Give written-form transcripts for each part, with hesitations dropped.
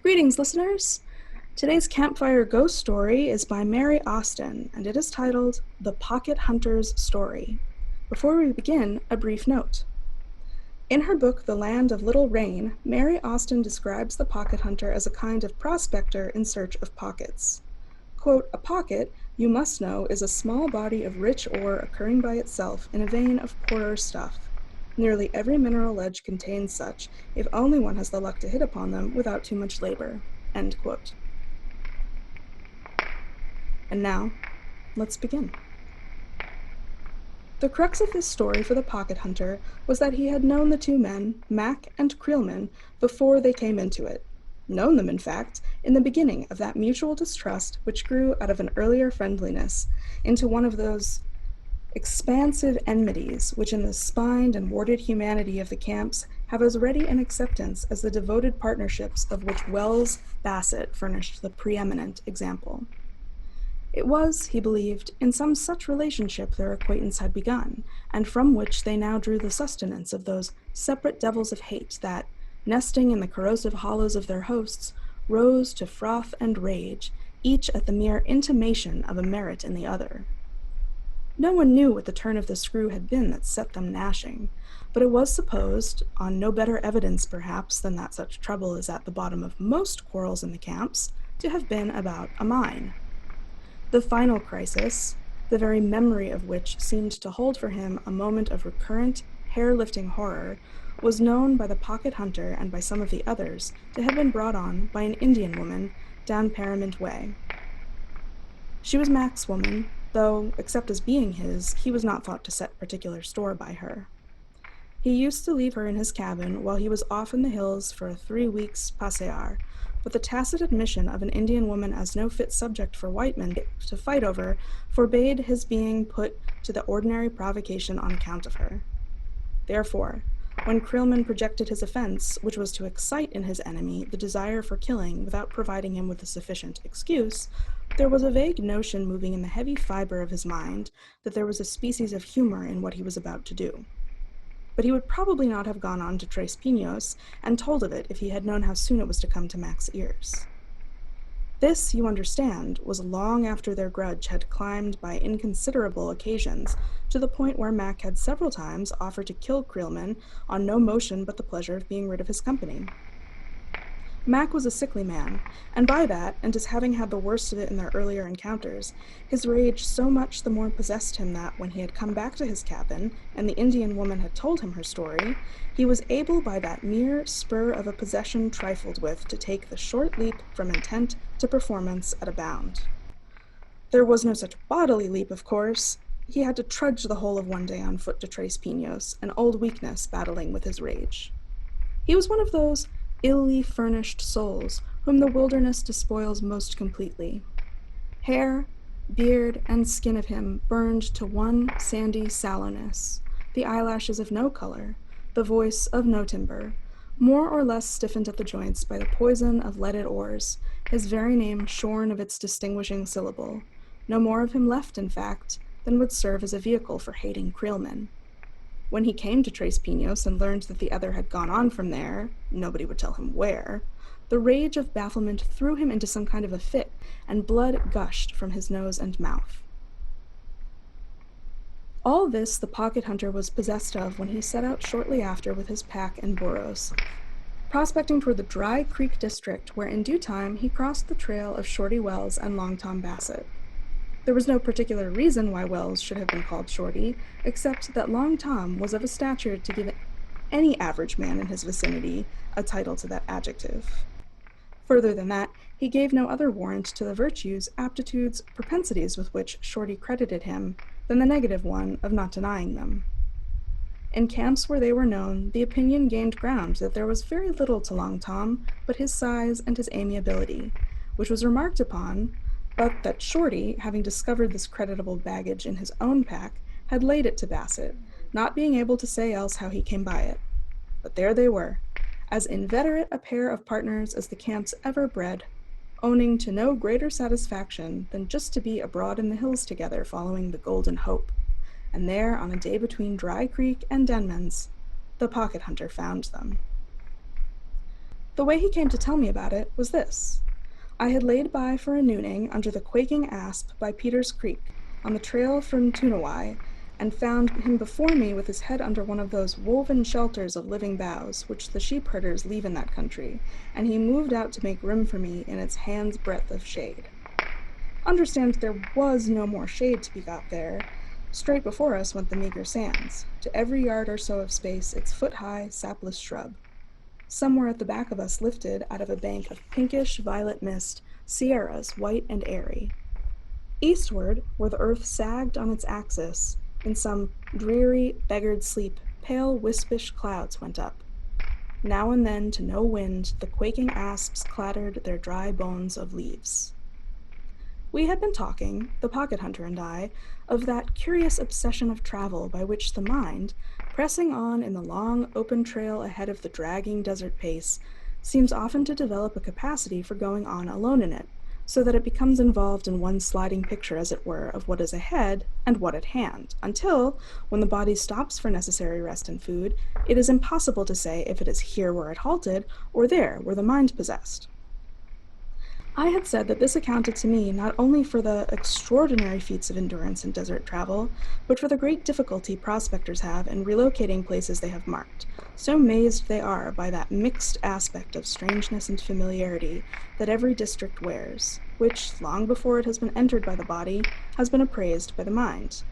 Greetings, listeners! Today's Campfire ghost story is by Mary Austin, and it is titled The Pocket Hunter's Story. Before we begin, a brief note. In her book, The Land of Little Rain, Mary Austin describes the pocket hunter as a kind of prospector in search of pockets. Quote, "A pocket, you must know, is a small body of rich ore occurring by itself in a vein of poorer stuff. Nearly every mineral ledge contains such, if only one has the luck to hit upon them without too much labor." End quote. And now, let's begin. The crux of this story for the pocket hunter was that he had known the two men, Mac and Creelman, before they came into it. Known them, in fact, in the beginning of that mutual distrust which grew out of an earlier friendliness into one of those expansive enmities which in the spined and warded humanity of the camps have as ready an acceptance as the devoted partnerships of which Wells Bassett furnished the preeminent example. It was, he believed, in some such relationship their acquaintance had begun, and from which they now drew the sustenance of those separate devils of hate that, nesting in the corrosive hollows of their hosts, rose to froth and rage, each at the mere intimation of a merit in the other. No one knew what the turn of the screw had been that set them gnashing, but it was supposed, on no better evidence perhaps than that such trouble is at the bottom of most quarrels in the camps, to have been about a mine. The final crisis, the very memory of which seemed to hold for him a moment of recurrent, hair-lifting horror, was known by the pocket hunter and by some of the others to have been brought on by an Indian woman down Parliament Way. She was Mac's woman, though, except as being his, he was not thought to set particular store by her. He used to leave her in his cabin while he was off in the hills for a 3 weeks' passear, but the tacit admission of an Indian woman as no fit subject for white men to fight over forbade his being put to the ordinary provocation on account of her. Therefore, when Creelman projected his offense, which was to excite in his enemy the desire for killing without providing him with a sufficient excuse, there was a vague notion moving in the heavy fiber of his mind that there was a species of humor in what he was about to do. But he would probably not have gone on to Tres Pinos and told of it if he had known how soon it was to come to Mac's ears. This, you understand, was long after their grudge had climbed by inconsiderable occasions to the point where Mac had several times offered to kill Creelman on no motion but the pleasure of being rid of his company. Mac was a sickly man, and by that, and as having had the worst of it in their earlier encounters, his rage so much the more possessed him that, when he had come back to his cabin, and the Indian woman had told him her story, he was able by that mere spur of a possession trifled with to take the short leap from intent to performance at a bound. There was no such bodily leap, of course. He had to trudge the whole of one day on foot to Tres Pinos, an old weakness battling with his rage. He was one of those illy furnished souls whom the wilderness despoils most completely. Hair, beard, and skin of him burned to one sandy sallowness, the eyelashes of no color, the voice of no timbre, more or less stiffened at the joints by the poison of leaded ores, his very name shorn of its distinguishing syllable, no more of him left, in fact, than would serve as a vehicle for hating Creelman. When he came to Tres Pinos and learned that the other had gone on from there, nobody would tell him where, the rage of bafflement threw him into some kind of a fit, and blood gushed from his nose and mouth. All this the pocket hunter was possessed of when he set out shortly after with his pack and burros, prospecting toward the Dry Creek district, where in due time he crossed the trail of Shorty Wells and Long Tom Bassett. There was no particular reason why Wells should have been called Shorty, except that Long Tom was of a stature to give any average man in his vicinity a title to that adjective. Further than that, he gave no other warrant to the virtues, aptitudes, propensities with which Shorty credited him than the negative one of not denying them. In camps where they were known, the opinion gained ground that there was very little to Long Tom but his size and his amiability, which was remarked upon, but that Shorty, having discovered this creditable baggage in his own pack, had laid it to Bassett, not being able to say else how he came by it. But there they were, as inveterate a pair of partners as the camps ever bred, owning to no greater satisfaction than just to be abroad in the hills together following the Golden Hope. And there, on a day between Dry Creek and Denman's, the pocket hunter found them. The way he came to tell me about it was this. I had laid by for a nooning under the quaking asp by Peter's Creek, on the trail from Tunawai, and found him before me with his head under one of those woven shelters of living boughs which the sheep herders leave in that country, and he moved out to make room for me in its hand's breadth of shade. Understand there was no more shade to be got there. Straight before us went the meager sands, to every yard or so of space its foot-high, sapless shrub. Somewhere at the back of us lifted out of a bank of pinkish violet mist sierras white and airy. Eastward, where the earth sagged on its axis, in some dreary, beggared sleep, pale, wispish clouds went up. Now and then, to no wind, the quaking asps clattered their dry bones of leaves. We had been talking, the pocket hunter and I, of that curious obsession of travel by which the mind, pressing on in the long, open trail ahead of the dragging desert pace, seems often to develop a capacity for going on alone in it, so that it becomes involved in one sliding picture, as it were, of what is ahead and what at hand, until, when the body stops for necessary rest and food, it is impossible to say if it is here where it halted, or there where the mind possessed. I had said that this accounted to me not only for the extraordinary feats of endurance in desert travel, but for the great difficulty prospectors have in relocating places they have marked, so mazed they are by that mixed aspect of strangeness and familiarity that every district wears, which, long before it has been entered by the body, has been appraised by the mind.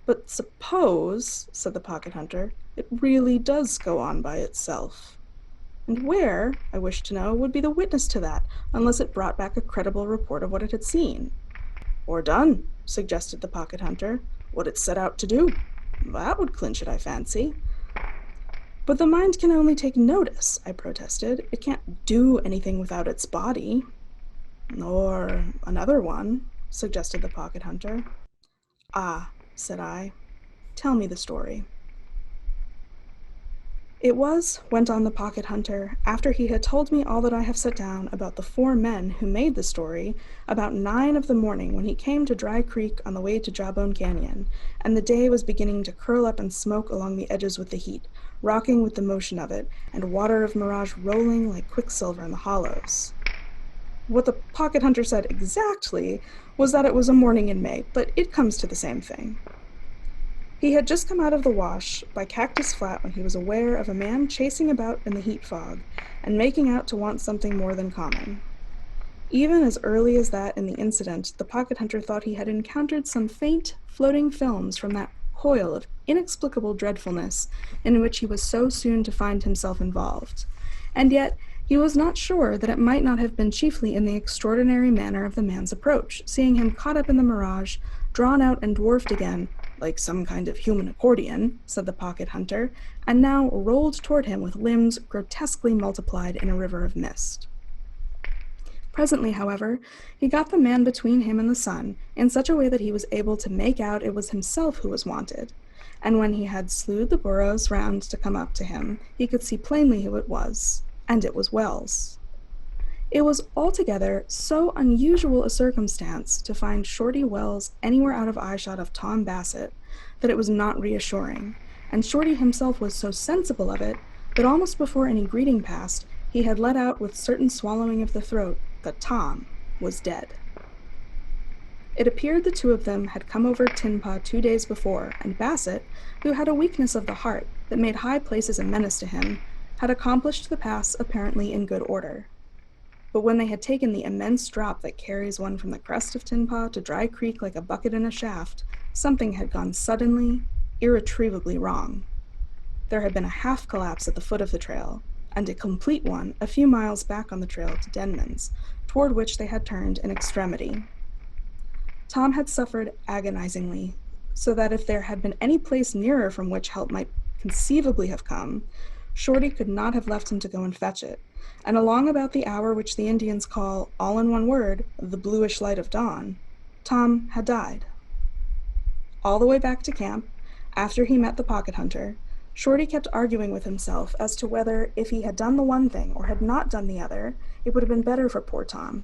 But suppose, said the pocket hunter, it really does go on by itself. And where, I wished to know, would be the witness to that, unless it brought back a credible report of what it had seen? Or done, suggested the pocket hunter, what it set out to do. That would clinch it, I fancy. But the mind can only take notice, I protested. It can't do anything without its body. Or another one, suggested the pocket hunter. Ah, said I, tell me the story. It was, went on the pocket hunter, after he had told me all that I have set down about the 4 men who made the story, about 9 of the morning when he came to Dry Creek on the way to Jawbone Canyon, and the day was beginning to curl up and smoke along the edges with the heat, rocking with the motion of it, and water of mirage rolling like quicksilver in the hollows. What the pocket hunter said exactly was that it was a morning in May, but it comes to the same thing. He had just come out of the wash by Cactus Flat when he was aware of a man chasing about in the heat fog and making out to want something more than common. Even as early as that in the incident, the pocket hunter thought he had encountered some faint, floating films from that coil of inexplicable dreadfulness in which he was so soon to find himself involved. And yet, he was not sure that it might not have been chiefly in the extraordinary manner of the man's approach, seeing him caught up in the mirage, drawn out and dwarfed again, like some kind of human accordion, said the pocket hunter, and now rolled toward him with limbs grotesquely multiplied in a river of mist. Presently, however, he got the man between him and the sun in such a way that he was able to make out it was himself who was wanted, and when he had slewed the burros round to come up to him, he could see plainly who it was, and it was Wells. It was altogether so unusual a circumstance to find Shorty Wells anywhere out of eyeshot of Tom Bassett that it was not reassuring, and Shorty himself was so sensible of it that almost before any greeting passed, he had let out with certain swallowing of the throat that Tom was dead. It appeared the 2 of them had come over Tinpa 2 days before, and Bassett, who had a weakness of the heart that made high places a menace to him, had accomplished the pass apparently in good order. But when they had taken the immense drop that carries one from the crest of Tinpa to Dry Creek like a bucket in a shaft, something had gone suddenly, irretrievably wrong. There had been a half collapse at the foot of the trail, and a complete one a few miles back on the trail to Denman's, toward which they had turned in extremity. Tom had suffered agonizingly, so that if there had been any place nearer from which help might conceivably have come, Shorty could not have left him to go and fetch it, and along about the hour which the Indians call, all in one word, the bluish light of dawn, Tom had died. All the way back to camp, after he met the pocket hunter, Shorty kept arguing with himself as to whether, if he had done the one thing or had not done the other, it would have been better for poor Tom.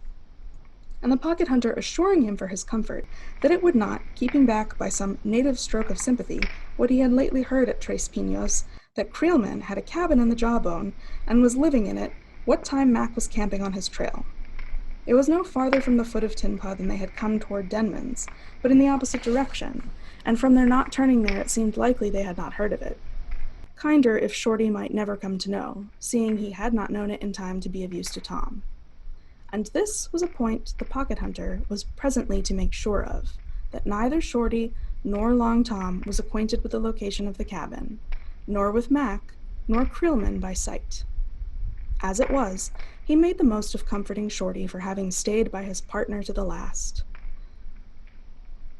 And the pocket hunter assuring him for his comfort that it would not, keeping back by some native stroke of sympathy what he had lately heard at Tres Pinos, that Creelman had a cabin in the Jawbone and was living in it what time Mac was camping on his trail. It was no farther from the foot of Tinpa than they had come toward Denman's, but in the opposite direction, and from their not turning there it seemed likely they had not heard of it. Kinder if Shorty might never come to know, seeing he had not known it in time to be of use to Tom. And this was a point the pocket hunter was presently to make sure of, that neither Shorty nor Long Tom was acquainted with the location of the cabin, nor with Mac, nor Creelman by sight. As it was, he made the most of comforting Shorty for having stayed by his partner to the last.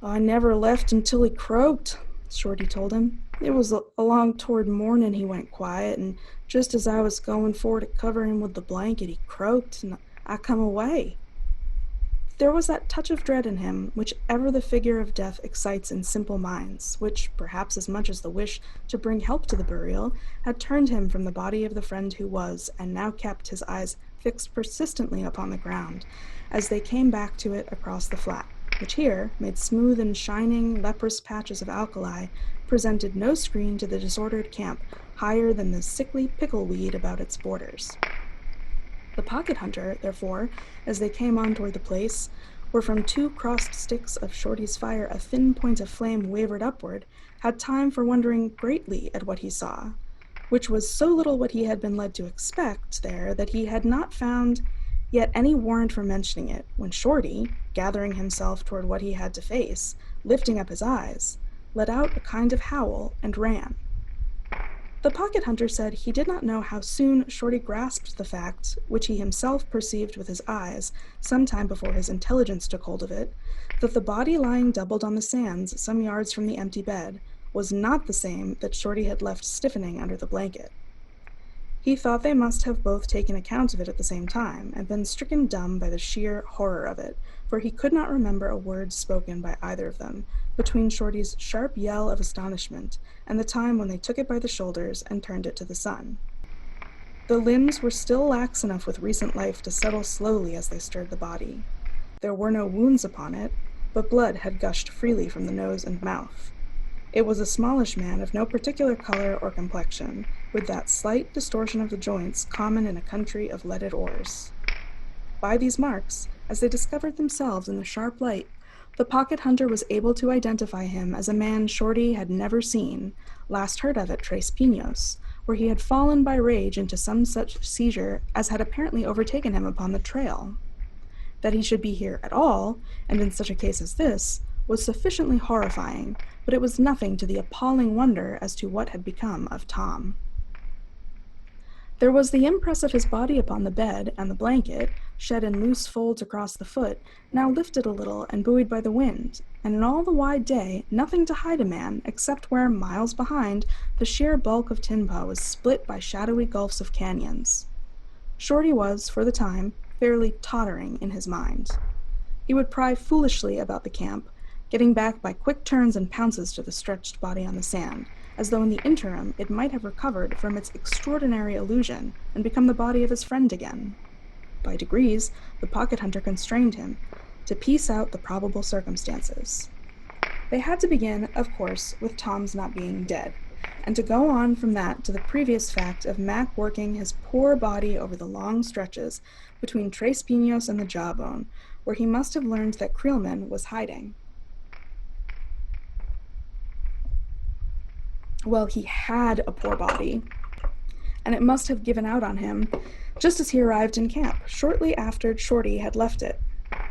"I never left until he croaked," Shorty told him. "It was along toward morning he went quiet, and just as I was going for to cover him with the blanket, he croaked, and I come away." There was that touch of dread in him which ever the figure of death excites in simple minds, which, perhaps as much as the wish to bring help to the burial, had turned him from the body of the friend who was, and now kept his eyes fixed persistently upon the ground, as they came back to it across the flat, which here, made smooth and shining, leprous patches of alkali, presented no screen to the disordered camp higher than the sickly pickle-weed about its borders. The pocket hunter, therefore, as they came on toward the place, where from 2 crossed sticks of Shorty's fire a thin point of flame wavered upward, had time for wondering greatly at what he saw, which was so little what he had been led to expect there that he had not found yet any warrant for mentioning it, when Shorty, gathering himself toward what he had to face, lifting up his eyes, let out a kind of howl and ran. The pocket hunter said he did not know how soon Shorty grasped the fact, which he himself perceived with his eyes, some time before his intelligence took hold of it, that the body lying doubled on the sands some yards from the empty bed was not the same that Shorty had left stiffening under the blanket. He thought they must have both taken account of it at the same time, and been stricken dumb by the sheer horror of it, for he could not remember a word spoken by either of them, between Shorty's sharp yell of astonishment and the time when they took it by the shoulders and turned it to the sun. The limbs were still lax enough with recent life to settle slowly as they stirred the body. There were no wounds upon it, but blood had gushed freely from the nose and mouth. It was a smallish man of no particular color or complexion, with that slight distortion of the joints common in a country of leaded ores. By these marks, as they discovered themselves in the sharp light, the pocket hunter was able to identify him as a man Shorty had never seen, last heard of at Tres Pinos, where he had fallen by rage into some such seizure as had apparently overtaken him upon the trail. That he should be here at all, and in such a case as this, was sufficiently horrifying, but it was nothing to the appalling wonder as to what had become of Tom. There was the impress of his body upon the bed, and the blanket, shed in loose folds across the foot, now lifted a little and buoyed by the wind, and in all the wide day nothing to hide a man except where, miles behind, the sheer bulk of Tinpa was split by shadowy gulfs of canyons. Shorty was, for the time, fairly tottering in his mind. He would pry foolishly about the camp, getting back by quick turns and pounces to the stretched body on the sand, as though in the interim it might have recovered from its extraordinary illusion and become the body of his friend again. By degrees, the pocket hunter constrained him to piece out the probable circumstances. They had to begin, of course, with Tom's not being dead, and to go on from that to the previous fact of Mac working his poor body over the long stretches between Tres Pinos and the Jawbone, where he must have learned that Creelman was hiding. Well, he had a poor body, and it must have given out on him just as he arrived in camp, shortly after Shorty had left it,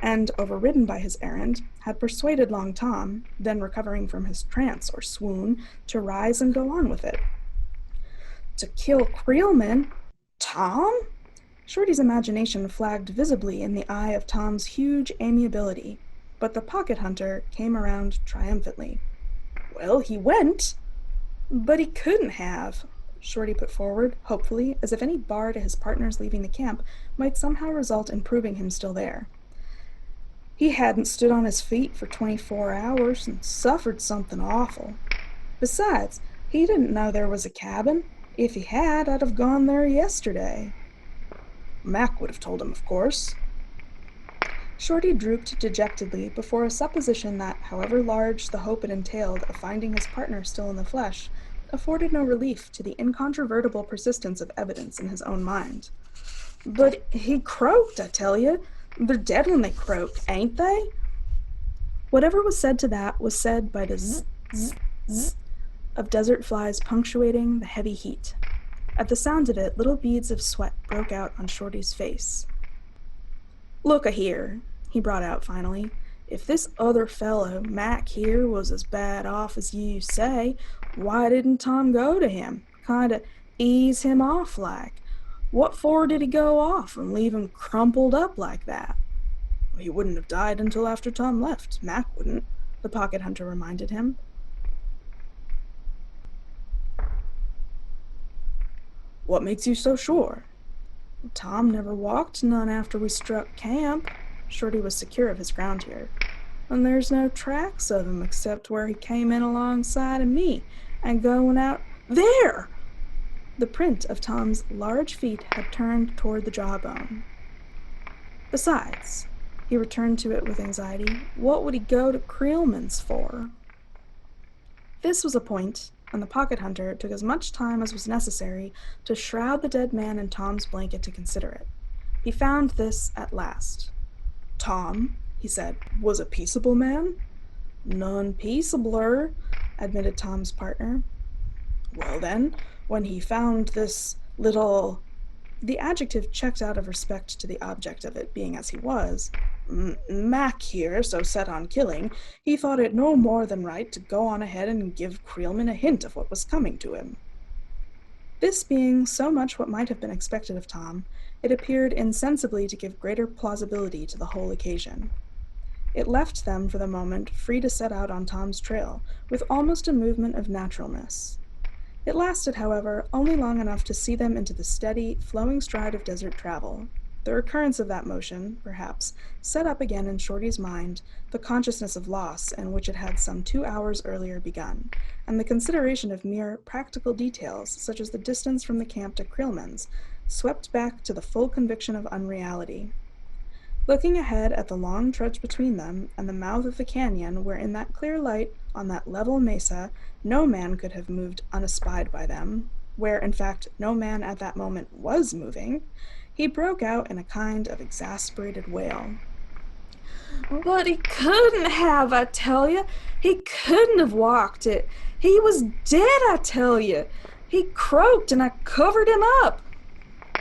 and, overridden by his errand, had persuaded Long Tom, then recovering from his trance or swoon, to rise and go on with it. To kill Creelman? Tom? Shorty's imagination flagged visibly in the eye of Tom's huge amiability, but the pocket hunter came around triumphantly. Well, he went. But he couldn't have, Shorty put forward, hopefully, as if any bar to his partner's leaving the camp might somehow result in proving him still there. He hadn't stood on his feet for 24 hours and suffered something awful. Besides, he didn't know there was a cabin. If he had, I'd have gone there yesterday. Mac would have told him, of course. Shorty drooped dejectedly before a supposition that, however large the hope it entailed of finding his partner still in the flesh, afforded no relief to the incontrovertible persistence of evidence in his own mind. "But he croaked, I tell you. They're dead when they croak, ain't they?" Whatever was said to that was said by the zzz, zzz, zzz of desert flies punctuating the heavy heat. At the sound of it, little beads of sweat broke out on Shorty's face. "Look-a-here," he brought out finally. "If this other fellow, Mac here, was as bad off as you say, why didn't Tom go to him? Kinda ease him off like. What for did he go off and leave him crumpled up like that?" "He wouldn't have died until after Tom left. Mac wouldn't," the pocket hunter reminded him. "What makes you so sure?" "Tom never walked none after we struck camp." Shorty was secure of his ground here. "And there's no tracks of him except where he came in alongside of me and going out there." The print of Tom's large feet had turned toward the jawbone. Besides, he returned to it with anxiety, what would he go to Creelman's for? This was a point, and the pocket hunter took as much time as was necessary to shroud the dead man in Tom's blanket to consider it. He found this at last. "Tom," he said, "was a peaceable man?" "None peaceabler," admitted Tom's partner. "Well then, when he found this little—" the adjective checked out of respect to the object of it, being as he was, "Mac here, so set on killing, he thought it no more than right to go on ahead and give Creelman a hint of what was coming to him." This being so much what might have been expected of Tom, it appeared insensibly to give greater plausibility to the whole occasion. It left them for the moment free to set out on Tom's trail, with almost a movement of naturalness. It lasted, however, only long enough to see them into the steady, flowing stride of desert travel. The recurrence of that motion, perhaps, set up again in Shorty's mind the consciousness of loss in which it had some 2 hours earlier begun, and the consideration of mere practical details, such as the distance from the camp to Creelman's, swept back to the full conviction of unreality. Looking ahead at the long trudge between them and the mouth of the canyon where in that clear light on that level mesa no man could have moved unespied by them, where in fact no man at that moment was moving, he broke out in a kind of exasperated wail. "But he couldn't have, I tell you. He couldn't have walked it. He was dead, I tell you. He croaked and I covered him up."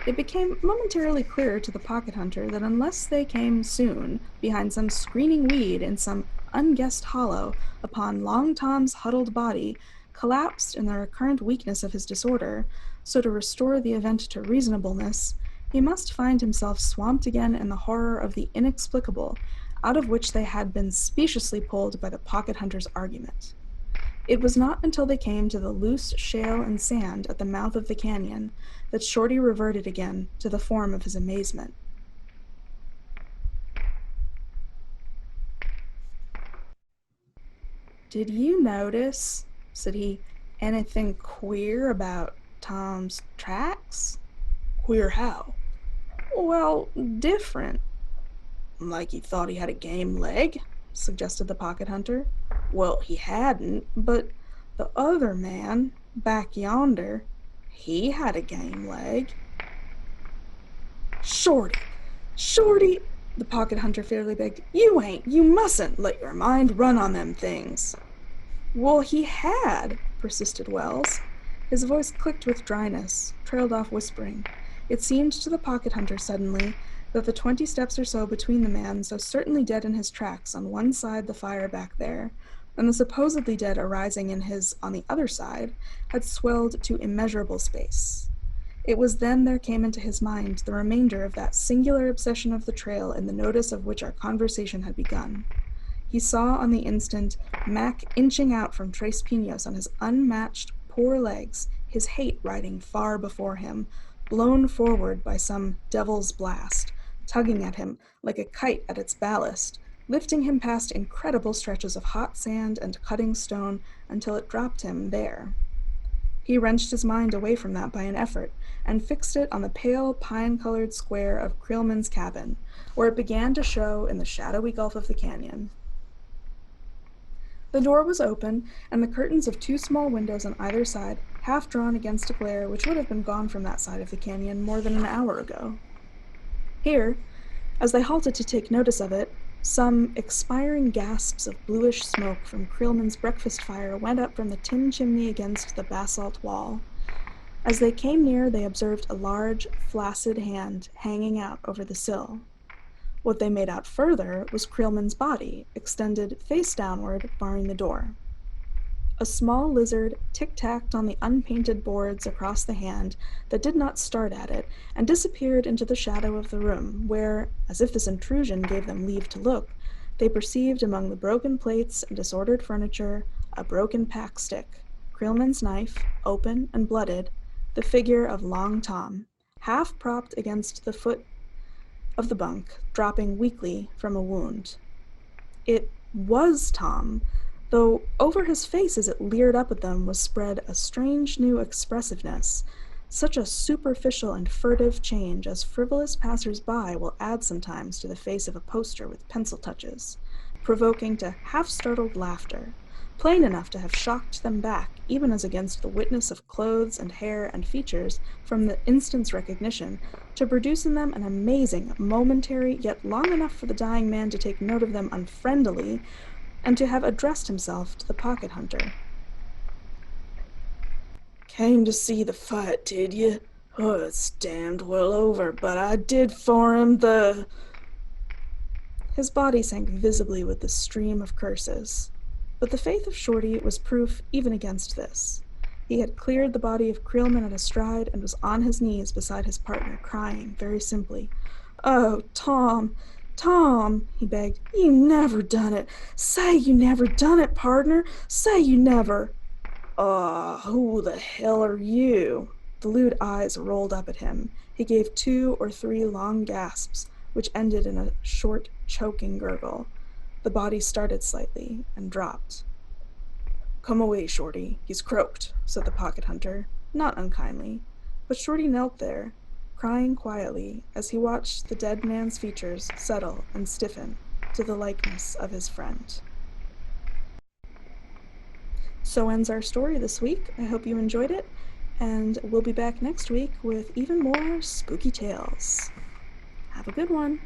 It became momentarily clear to the pocket hunter that unless they came soon behind some screening weed in some unguessed hollow upon Long Tom's huddled body, collapsed in the recurrent weakness of his disorder, so to restore the event to reasonableness, he must find himself swamped again in the horror of the inexplicable, out of which they had been speciously pulled by the pocket hunter's argument. It was not until they came to the loose shale and sand at the mouth of the canyon that Shorty reverted again to the form of his amazement. "Did you notice," said he, "anything queer about Tom's tracks?" "Queer how?" "Well, different." "Like he thought he had a game leg?" suggested the pocket hunter. "Well, he hadn't, but the other man, back yonder, he had a game leg." "Shorty! Shorty!" the pocket hunter fairly begged. You mustn't let your mind run on them things." "Well, he had," persisted Wells. His voice clicked with dryness, trailed off whispering. It seemed to the pocket hunter suddenly that the 20 steps or so between the man so certainly dead in his tracks on one side the fire back there, and the supposedly dead arising in his on the other side, had swelled to immeasurable space. It was then there came into his mind the remainder of that singular obsession of the trail in the notice of which our conversation had begun. He saw on the instant Mac inching out from Tres Pinos on his unmatched poor legs, his hate riding far before him, blown forward by some devil's blast, tugging at him like a kite at its ballast, lifting him past incredible stretches of hot sand and cutting stone until it dropped him there. He wrenched his mind away from that by an effort, and fixed it on the pale pine-colored square of Creelman's cabin, where it began to show in the shadowy gulf of the canyon. The door was open, and the curtains of two small windows on either side half drawn against a glare which would have been gone from that side of the canyon more than an hour ago. Here, as they halted to take notice of it, some expiring gasps of bluish smoke from Creelman's breakfast fire went up from the tin chimney against the basalt wall. As they came near, they observed a large, flaccid hand hanging out over the sill. What they made out further was Creelman's body, extended face downward, barring the door. A small lizard tic-tacked on the unpainted boards across the hand that did not start at it, and disappeared into the shadow of the room, where, as if this intrusion gave them leave to look, they perceived among the broken plates and disordered furniture a broken pack stick, Creelman's knife, open and blooded, the figure of Long Tom, half propped against the foot of the bunk, dropping weakly from a wound. It was Tom, though over his face as it leered up at them was spread a strange new expressiveness, such a superficial and furtive change as frivolous passers-by will add sometimes to the face of a poster with pencil touches, provoking to half-startled laughter, plain enough to have shocked them back, even as against the witness of clothes and hair and features from the instant's recognition, to produce in them an amazing, momentary, yet long enough for the dying man to take note of them unfriendly, and to have addressed himself to the pocket hunter. "Came to see the fight, did you? Oh, it's damned well over, but I did for him the—" His body sank visibly with the stream of curses. But the faith of Shorty was proof even against this. He had cleared the body of Creelman at a stride and was on his knees beside his partner, crying very simply. "Oh, Tom, Tom," he begged, "you never done it. Say you never done it, partner. Say you never." Who the hell are you?" The lewd eyes rolled up at him. He gave 2 or 3 long gasps, which ended in a short, choking gurgle. The body started slightly and dropped. "Come away, Shorty. He's croaked," said the pocket hunter, not unkindly. But Shorty knelt there, crying quietly as he watched the dead man's features settle and stiffen to the likeness of his friend. So ends our story this week. I hope you enjoyed it, and we'll be back next week with even more spooky tales. Have a good one.